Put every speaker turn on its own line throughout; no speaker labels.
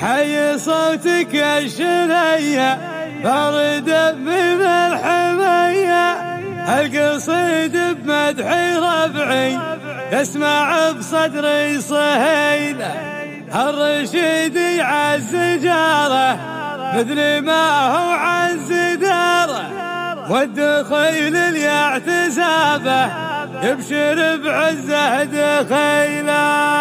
حي صوتك يا شنية برد من الحمية، القصيد بمدح ربعي تسمع بصدري صهيلة، الرشيد يعز جاره مثل ما هو عز داره، والدخيل اللي اعتزابه يبشر بعزه دخيله.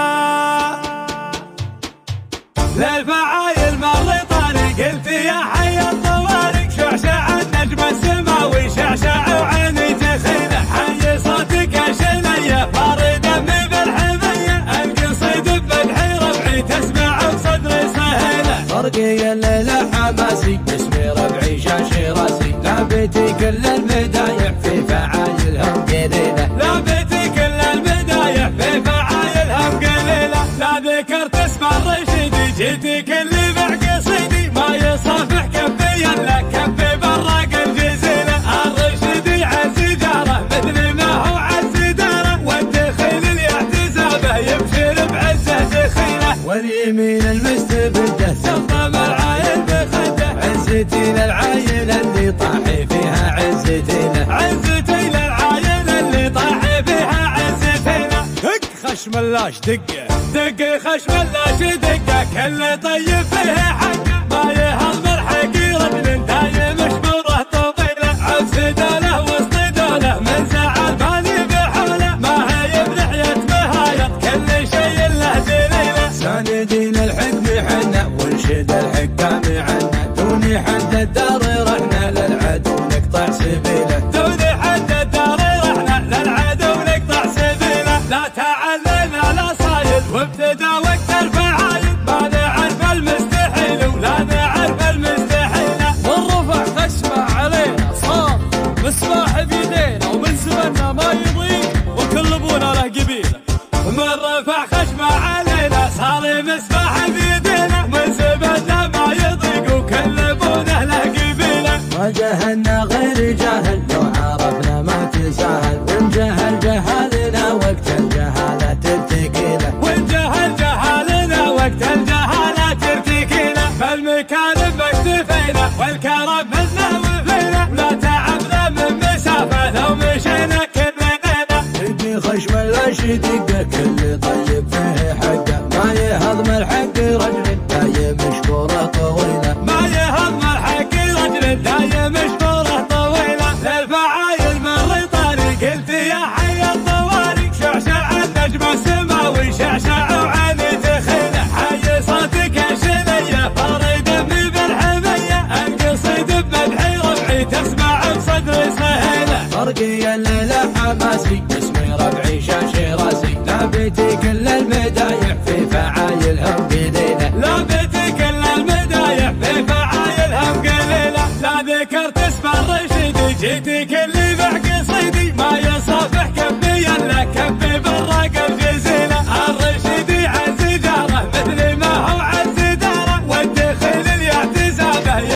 للفعايل مر طريق قلت يا حي الطوارق، شعشع النجم السماوي شعشع وعيني تخيله، حي صوتك يا شنية باردة من بالحمية، القصيد بمدح ربعي تسمع بصدري صهيلة،
فرقي الليلة حماسي باسمي ربعي شاشي راسي، لابتي كل المدايح في فعايلهم قليلة،
لابتي كل المدايح في فعايلهم قليلة، لا ذكرت اسم الرشيد جيتك اللي بعقصيدي ما يصافح كفي الا كفي براق الجزيله، الرشيد يعز جاره مثل ما هو عز داره، والدخيل اللي اعتزابه يبشر بعزه دخيله،
واليمين المستبده
سلطم العايل بخده،
عزتي للعايل اللي طاحي فيها عزتي له،
عزتي للعايل اللي طاحي فيها عزتي له، دق خشم اللاش دقه دق خشم اللاش دقه، كل طيب فيه حقه ما يهضم الحقيرة من دايم مشبوره طويله، عزداله واصطداله من زعل بالي بحوله، ما هي بلحية مهايط كل شيء له دليله،
ساندين الحكم حنا ونشد الحكام عنا، دوني حد الدار رحنا للعدو نقطع سبيله،
دوني حد الدار رحنا للعدو نقطع سبيله، لا تعلمنا لا صايد وابتدى وقت الفعايل، ما نعرف المستحيل ولا نعرف المستحيل،
من رفع خشمه علينا صار مسماح بيدينا، ومن زمننا ما يضيق وكل ابونا له قبيله،
من رفع خشمه علينا صار مسماح بيدينا، من زمننا ما يضيق وكل ابونا له قبيله،
ما جهلنا غير جاهل لو عرفنا ما تساهل، ونجهل جهالنا وقت الجهالة ترتقي له،
ونجهل جهالنا وقت الجهالة ترتقي له، فالمكان باكتفينا والكرم منا وفينا، لا تعبنا من مسافة لو مشينا كلنا،
يدي خشم الاشي دقه كل طيب فيه حقه، ما يهضم الحق رجل دايم مشكوره طويله،
ما يهضم الحق رجل دايم مشبوره طويله، للفعايل مر طريق قلت يا حي الطوارق، شعشع النجم السماوي شعشع وعيني تخيله، حي صوتك يا شنية باردة من بالحمية، القصيد بمدح ربعي تسمع بصدري صهيلة،
فرقي الليلة حماسي باسمي ربعي شاشي راسي، لابتي كل المدايح في فعايلهم قليلة،
لابتي كل المدايح في فعايلهم قليلة، لا ذكرت اسم الرشيد جيتك